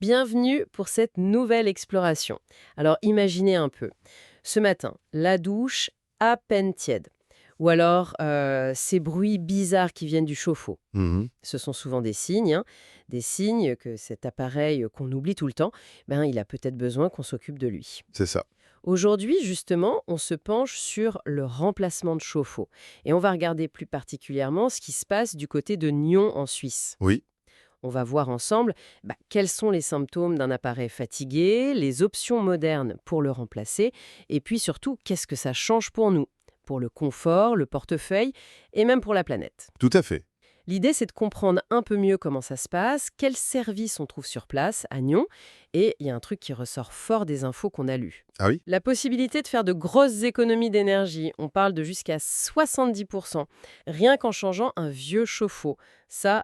Bienvenue pour cette nouvelle exploration. Alors imaginez un peu. Ce matin, la douche à peine tiède. Ou alors ces bruits bizarres qui viennent du chauffe-eau. Mhm. Ce sont souvent des signes, hein, des signes que cet appareil qu'on oublie tout le temps, il a peut-être besoin qu'on s'occupe de lui. C'est ça. Aujourd'hui, justement, on se penche sur le remplacement de chauffe-eau. Et on va regarder plus particulièrement ce qui se passe du côté de Nyon en Suisse. Oui, On va voir ensemble quels sont les symptômes d'un appareil fatigué, les options modernes pour le remplacer, et puis surtout, qu'est-ce que ça change pour nous, pour le confort, le portefeuille, et même pour la planète. tout à fait. L'idée, c'est de comprendre un peu mieux comment ça se passe, quels services on trouve sur place, à Nyon, et il y a un truc qui ressort fort des infos qu'on a lues. Ah oui? La possibilité de faire de grosses économies d'énergie, on parle de jusqu'à 70%, rien qu'en changeant un vieux chauffe-eau. Ça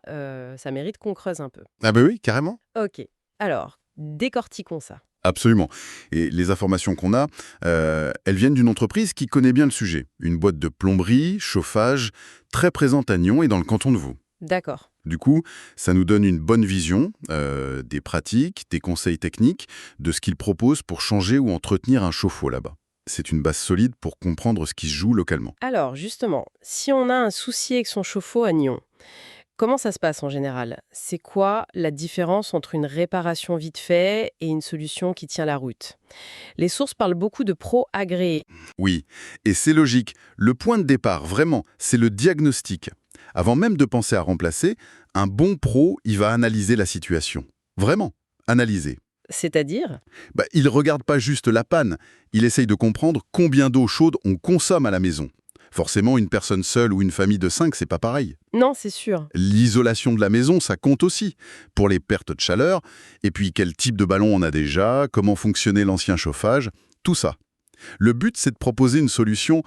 mérite qu'on creuse un peu. Ah ben oui, carrément. Ok, alors, décortiquons ça. Absolument. Et les informations qu'on a, elles viennent d'une entreprise qui connaît bien le sujet. Une boîte de plomberie, chauffage, très présente à Nyon et dans le canton de Vaud. D'accord. Du coup, ça nous donne une bonne vision des pratiques, des conseils techniques, de ce qu'ils proposent pour changer ou entretenir un chauffe-eau là-bas. C'est une base solide pour comprendre ce qui se joue localement. Alors, justement, si on a un souci avec son chauffe-eau à Nyon, comment ça se passe en général? C'est quoi la différence entre une réparation vite fait et une solution qui tient la route? Les sources parlent beaucoup de pros agréés. Oui, et c'est logique. Le point de départ, vraiment, c'est le diagnostic. Avant même de penser à remplacer, un bon pro, il va analyser la situation. Vraiment, analyser. C'est-à-dire? Il regarde pas juste la panne, il essaye de comprendre combien d'eau chaude on consomme à la maison. Forcément, une personne seule ou une famille de 5, c'est pas pareil. Non, c'est sûr. L'isolation de la maison, ça compte aussi, pour les pertes de chaleur, et puis quel type de ballon on a déjà, comment fonctionnait l'ancien chauffage, tout ça. Le but, c'est de proposer une solution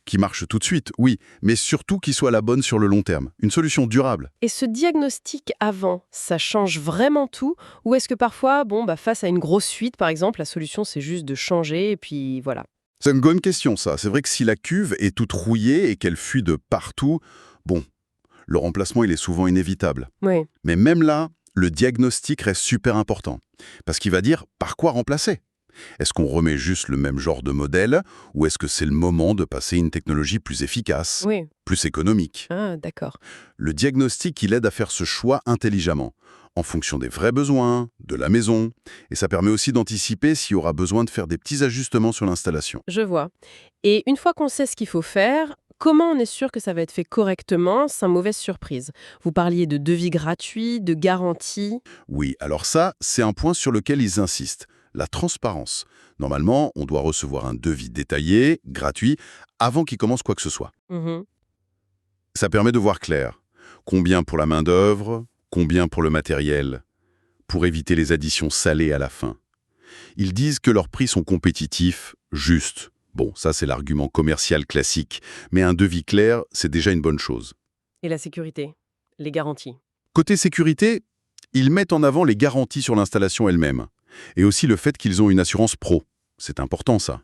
qui marche tout de suite, oui, mais surtout qui soit la bonne sur le long terme. Une solution durable. Et ce diagnostic avant, ça change vraiment tout? Ou est-ce que parfois, face à une grosse fuite, par exemple, la solution, c'est juste de changer et puis voilà. C'est une bonne question, ça. C'est vrai que si la cuve est toute rouillée et qu'elle fuit de partout, bon, le remplacement, il est souvent inévitable. Oui. Mais même là, le diagnostic reste super important. Parce qu'il va dire par quoi remplacer. Est-ce qu'on remet juste le même genre de modèle ou est-ce que c'est le moment de passer à une technologie plus efficace, Oui. plus économique? Ah, d'accord. Le diagnostic, il aide à faire ce choix intelligemment, en fonction des vrais besoins, de la maison, et ça permet aussi d'anticiper s'il y aura besoin de faire des petits ajustements sur l'installation. Je vois. Et une fois qu'on sait ce qu'il faut faire, comment on est sûr que ça va être fait correctement sans mauvaise surprise? Vous parliez de devis gratuit, de garantie. Oui, alors ça, c'est un point sur lequel ils insistent, la transparence. Normalement, on doit recevoir un devis détaillé, gratuit, avant qu'il commence quoi que ce soit. Mhm. Ça permet de voir clair. Combien pour la main-d'œuvre, combien pour le matériel, pour éviter les additions salées à la fin. Ils disent que leurs prix sont compétitifs, justes. Bon, ça c'est l'argument commercial classique, mais un devis clair, c'est déjà une bonne chose. Et la sécurité, les garanties. Côté sécurité, ils mettent en avant les garanties sur l'installation elle-même, et aussi le fait qu'ils ont une assurance pro. C'est important ça,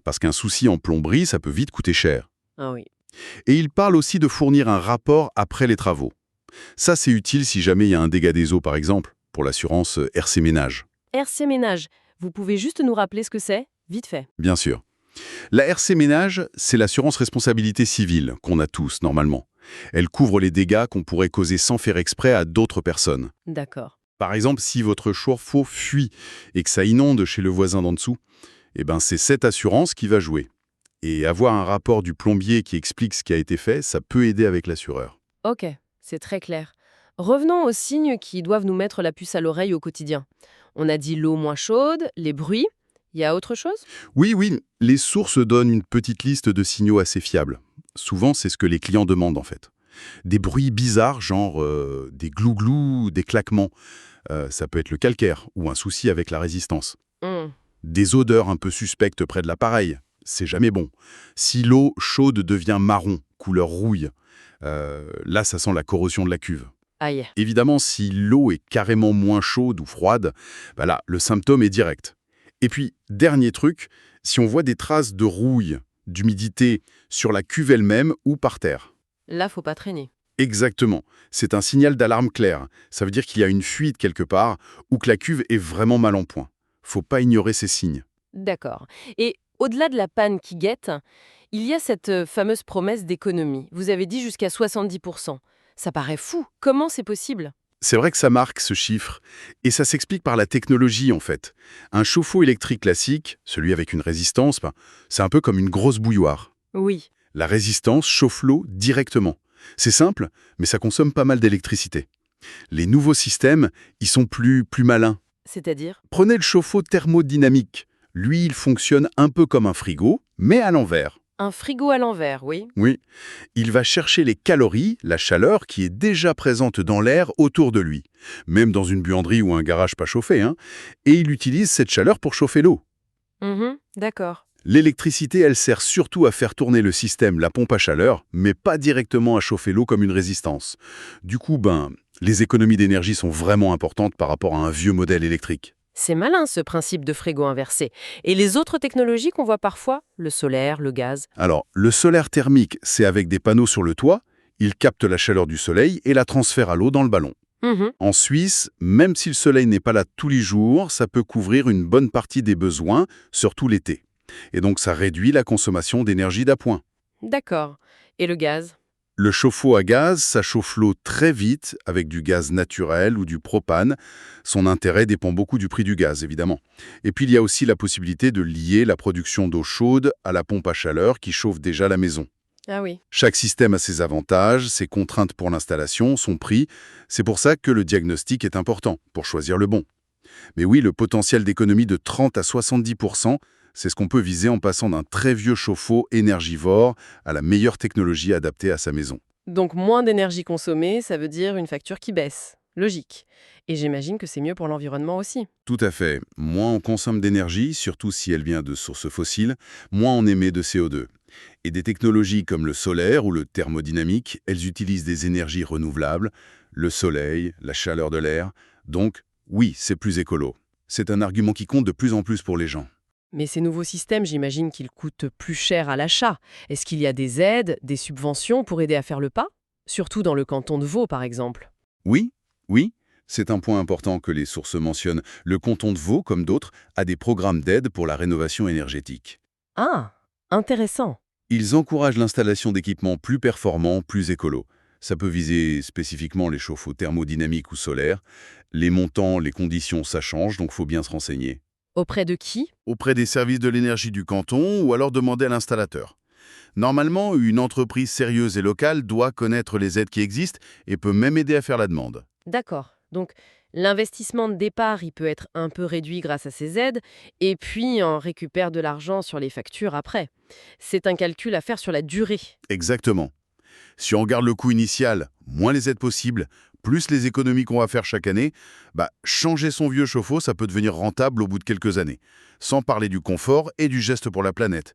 parce qu'un souci en plomberie, ça peut vite coûter cher. Ah oui. Et ils parlent aussi de fournir un rapport après les travaux. Ça c'est utile si jamais il y a un dégât des eaux par exemple, pour l'assurance RC Ménage. RC Ménage, vous pouvez juste nous rappeler ce que c'est? Vite fait. Bien sûr. La RC Ménage, c'est l'assurance responsabilité civile qu'on a tous normalement. Elle couvre les dégâts qu'on pourrait causer sans faire exprès à d'autres personnes. D'accord. Par exemple, si votre chauffe-eau fuit et que ça inonde chez le voisin d'en dessous, c'est cette assurance qui va jouer. Et avoir un rapport du plombier qui explique ce qui a été fait, ça peut aider avec l'assureur. Ok, c'est très clair. Revenons aux signes qui doivent nous mettre la puce à l'oreille au quotidien. On a dit l'eau moins chaude, les bruits. Il y a autre chose? Oui, oui, les sources donnent une petite liste de signaux assez fiables. Souvent, c'est ce que les clients demandent en fait. Des bruits bizarres, genre des glouglous, des claquements. Ça peut être le calcaire ou un souci avec la résistance. Hmm. Des odeurs un peu suspectes près de l'appareil. C'est jamais bon. Si l'eau chaude devient marron, couleur rouille, là, ça sent la corrosion de la cuve. Aïe. Évidemment, si l'eau est carrément moins chaude ou froide, là, le symptôme est direct. Et puis, dernier truc, si on voit des traces de rouille, d'humidité sur la cuve elle-même ou par terre. Là, faut pas traîner. Exactement. C'est un signal d'alarme clair. Ça veut dire qu'il y a une fuite quelque part ou que la cuve est vraiment mal en point. Faut pas ignorer ces signes. D'accord. Et au-delà de la panne qui guette, il y a cette fameuse promesse d'économie. Vous avez dit jusqu'à 70%. Ça paraît fou. Comment c'est possible? C'est vrai que ça marque ce chiffre, et ça s'explique par la technologie en fait. Un chauffe-eau électrique classique, celui avec une résistance, c'est un peu comme une grosse bouilloire. Oui. La résistance chauffe l'eau directement. C'est simple, mais ça consomme pas mal d'électricité. Les nouveaux systèmes, ils sont plus malins. C'est-à-dire? Prenez le chauffe-eau thermodynamique. Lui, il fonctionne un peu comme un frigo, mais à l'envers. Un frigo à l'envers, oui. Oui, il va chercher les calories, la chaleur qui est déjà présente dans l'air autour de lui, même dans une buanderie ou un garage pas chauffé, hein, et il utilise cette chaleur pour chauffer l'eau. D'accord. L'électricité, elle sert surtout à faire tourner le système, la pompe à chaleur, mais pas directement à chauffer l'eau comme une résistance. Du coup, les économies d'énergie sont vraiment importantes par rapport à un vieux modèle électrique. C'est malin ce principe de frigo inversé. Et les autres technologies qu'on voit parfois? Le solaire, le gaz? Alors, le solaire thermique, c'est avec des panneaux sur le toit, il capte la chaleur du soleil et la transfère à l'eau dans le ballon. Mhm. En Suisse, même si le soleil n'est pas là tous les jours, ça peut couvrir une bonne partie des besoins, surtout l'été. Et donc ça réduit la consommation d'énergie d'appoint. D'accord. Et le gaz? Le chauffe-eau à gaz, ça chauffe l'eau très vite avec du gaz naturel ou du propane. Son intérêt dépend beaucoup du prix du gaz, évidemment. Et puis il y a aussi la possibilité de lier la production d'eau chaude à la pompe à chaleur qui chauffe déjà la maison. Ah oui. Chaque système a ses avantages, ses contraintes pour l'installation, son prix. C'est pour ça que le diagnostic est important, pour choisir le bon. Mais oui, le potentiel d'économie de 30 à 70%, c'est ce qu'on peut viser en passant d'un très vieux chauffe-eau énergivore à la meilleure technologie adaptée à sa maison. Donc moins d'énergie consommée, ça veut dire une facture qui baisse. Logique. Et j'imagine que c'est mieux pour l'environnement aussi. Tout à fait. Moins on consomme d'énergie, surtout si elle vient de sources fossiles, moins on émet de CO2. Et des technologies comme le solaire ou le thermodynamique, elles utilisent des énergies renouvelables, le soleil, la chaleur de l'air. Donc, oui, c'est plus écolo. C'est un argument qui compte de plus en plus pour les gens. Mais ces nouveaux systèmes, j'imagine qu'ils coûtent plus cher à l'achat. Est-ce qu'il y a des aides, des subventions pour aider à faire le pas? Surtout dans le canton de Vaud, par exemple. Oui, oui, c'est un point important que les sources mentionnent. Le canton de Vaud, comme d'autres, a des programmes d'aide pour la rénovation énergétique. Ah, intéressant. Ils encouragent l'installation d'équipements plus performants, plus écolos. Ça peut viser spécifiquement les chauffe-eau thermodynamiques ou solaires. Les montants, les conditions, ça change, donc il faut bien se renseigner. Auprès de qui? Auprès des services de l'énergie du canton ou alors demander à l'installateur. Normalement, une entreprise sérieuse et locale doit connaître les aides qui existent et peut même aider à faire la demande. D'accord. Donc, l'investissement de départ, il peut être un peu réduit grâce à ces aides, et puis on récupère de l'argent sur les factures après. C'est un calcul à faire sur la durée. Exactement. Si on regarde le coût initial, moins les aides possibles, plus les économies qu'on va faire chaque année, changer son vieux chauffe-eau, ça peut devenir rentable au bout de quelques années. Sans parler du confort et du geste pour la planète.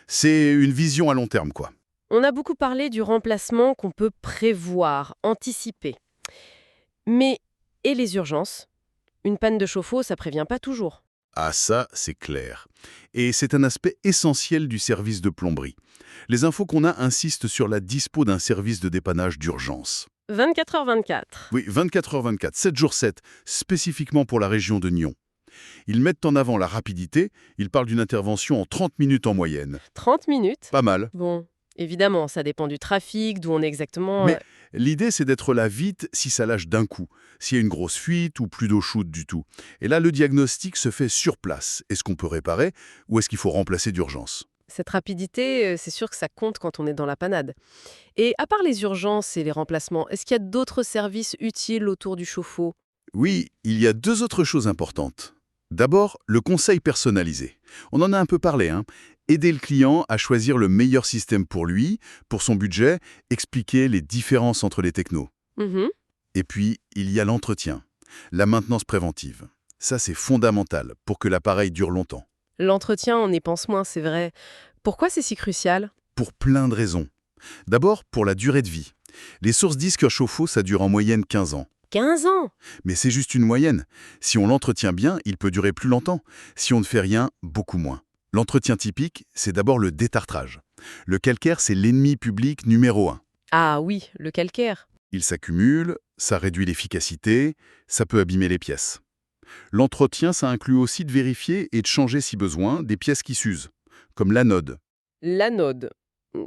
C'est une vision à long terme, quoi. On a beaucoup parlé du remplacement qu'on peut prévoir, anticiper. Mais, et les urgences? Une panne de chauffe-eau, ça prévient pas toujours. Ah ça, c'est clair. Et c'est un aspect essentiel du service de plomberie. Les infos qu'on a insistent sur la dispo d'un service de dépannage d'urgence. 24h24. Oui, 24h24, 7 jours 7, spécifiquement pour la région de Nyon. Ils mettent en avant la rapidité, ils parlent d'une intervention en 30 minutes en moyenne. 30 minutes? Pas mal. Bon, évidemment, ça dépend du trafic, d'où on est exactement. Mais l'idée, c'est d'être là vite si ça lâche d'un coup, s'il y a une grosse fuite ou plus d'eau chaude du tout. Et là, le diagnostic se fait sur place. Est-ce qu'on peut réparer ou est-ce qu'il faut remplacer d'urgence? Cette rapidité, c'est sûr que ça compte quand on est dans la panade. Et à part les urgences et les remplacements, est-ce qu'il y a d'autres services utiles autour du chauffe-eau? Oui, il y a deux autres choses importantes. D'abord, le conseil personnalisé. On en a un peu parlé, hein. Aider le client à choisir le meilleur système pour lui, pour son budget, expliquer les différences entre les technos. Mhm. Et puis, il y a l'entretien, la maintenance préventive. Ça, c'est fondamental pour que l'appareil dure longtemps. L'entretien, on y pense moins, c'est vrai. Pourquoi c'est si crucial? Pour plein de raisons. D'abord, pour la durée de vie. Les sources disent qu'un chauffe-eau, ça dure en moyenne 15 ans. 15 ans! Mais c'est juste une moyenne. Si on l'entretient bien, il peut durer plus longtemps. Si on ne fait rien, beaucoup moins. L'entretien typique, c'est d'abord le détartrage. Le calcaire, c'est l'ennemi public numéro 1. Ah oui, le calcaire. Ils s'accumulent, ça réduit l'efficacité, ça peut abîmer les pièces. L'entretien, ça inclut aussi de vérifier et de changer si besoin des pièces qui s'usent, comme l'anode. L'anode.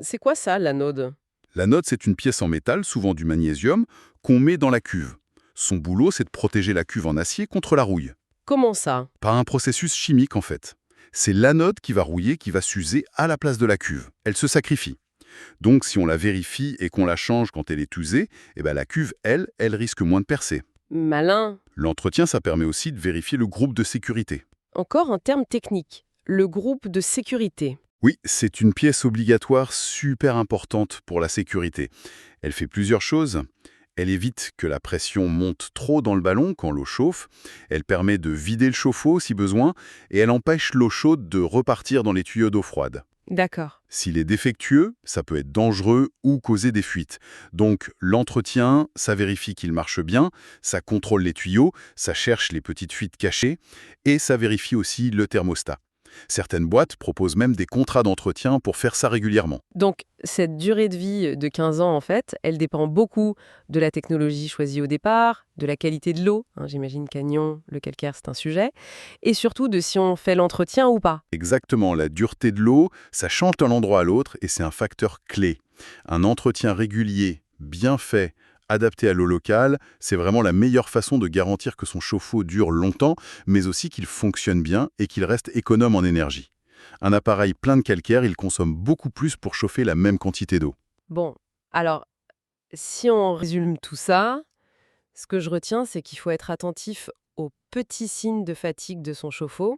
C'est quoi ça, l'anode? L'anode, c'est une pièce en métal, souvent du magnésium, qu'on met dans la cuve. Son boulot, c'est de protéger la cuve en acier contre la rouille. Comment ça? Par un processus chimique, en fait. C'est l'anode qui va rouiller, qui va s'user à la place de la cuve. Elle se sacrifie. Donc, si on la vérifie et qu'on la change quand elle est usée, la cuve, elle risque moins de percer. Malin. L'entretien, ça permet aussi de vérifier le groupe de sécurité. Encore en termes techniques. Le groupe de sécurité. Oui, c'est une pièce obligatoire super importante pour la sécurité. Elle fait plusieurs choses. Elle évite que la pression monte trop dans le ballon quand l'eau chauffe. Elle permet de vider le chauffe-eau si besoin. Et elle empêche l'eau chaude de repartir dans les tuyaux d'eau froide. D'accord. S'il est défectueux, ça peut être dangereux ou causer des fuites. Donc l'entretien, ça vérifie qu'il marche bien, ça contrôle les tuyaux, ça cherche les petites fuites cachées et ça vérifie aussi le thermostat. Certaines boîtes proposent même des contrats d'entretien pour faire ça régulièrement. Donc, cette durée de vie de 15 ans, en fait, elle dépend beaucoup de la technologie choisie au départ, de la qualité de l'eau, hein, j'imagine qu'à Nyon, le calcaire, c'est un sujet, et surtout de si on fait l'entretien ou pas. Exactement, la dureté de l'eau, ça change d'un endroit à l'autre et c'est un facteur clé. Un entretien régulier, bien fait, adapté à l'eau locale, c'est vraiment la meilleure façon de garantir que son chauffe-eau dure longtemps, mais aussi qu'il fonctionne bien et qu'il reste économe en énergie. Un appareil plein de calcaire, il consomme beaucoup plus pour chauffer la même quantité d'eau. Bon, alors, si on résume tout ça, ce que je retiens, c'est qu'il faut être attentif aux petits signes de fatigue de son chauffe-eau,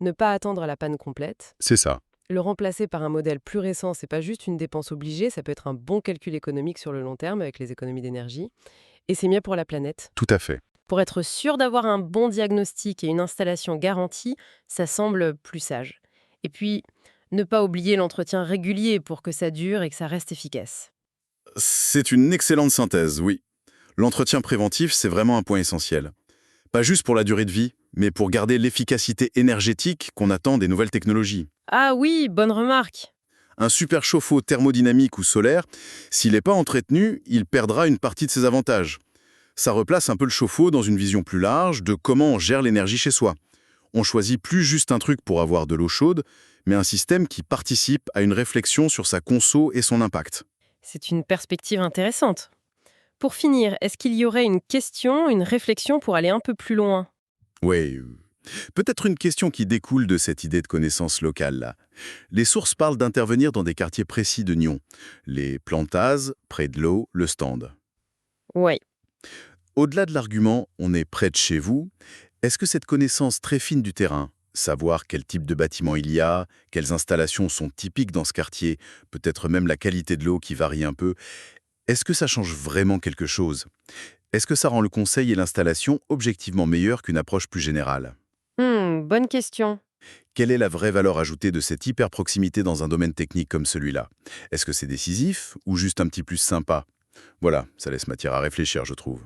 ne pas attendre la panne complète. C'est ça, Le remplacer par un modèle plus récent, c'est pas juste une dépense obligée, ça peut être un bon calcul économique sur le long terme avec les économies d'énergie. Et c'est mieux pour la planète. tout à fait. Pour être sûr d'avoir un bon diagnostic et une installation garantie, ça semble plus sage. Et puis, ne pas oublier l'entretien régulier pour que ça dure et que ça reste efficace. C'est une excellente synthèse, oui. L'entretien préventif, c'est vraiment un point essentiel. Pas juste pour la durée de vie, mais pour garder l'efficacité énergétique qu'on attend des nouvelles technologies. Ah oui, bonne remarque. Un super chauffe-eau thermodynamique ou solaire, s'il n'est pas entretenu, il perdra une partie de ses avantages. Ça replace un peu le chauffe-eau dans une vision plus large de comment on gère l'énergie chez soi. On choisit plus juste un truc pour avoir de l'eau chaude, mais un système qui participe à une réflexion sur sa conso et son impact. C'est une perspective intéressante. Pour finir, est-ce qu'il y aurait une question, une réflexion pour aller un peu plus loin? Oui, peut-être une question qui découle de cette idée de connaissance locale-là. Les sources parlent d'intervenir dans des quartiers précis de Nyon. Les Plantases, près de l'eau, le stand. Oui. Au-delà de l'argument « on est près de chez vous », est-ce que cette connaissance très fine du terrain, savoir quel type de bâtiment il y a, quelles installations sont typiques dans ce quartier, peut-être même la qualité de l'eau qui varie un peu, est-ce que ça change vraiment quelque chose? Est-ce que ça rend le conseil et l'installation objectivement meilleurs qu'une approche plus générale? Bonne question. Quelle est la vraie valeur ajoutée de cette hyper-proximité dans un domaine technique comme celui-là? Est-ce que c'est décisif ou juste un petit plus sympa? Voilà, ça laisse matière à réfléchir, je trouve.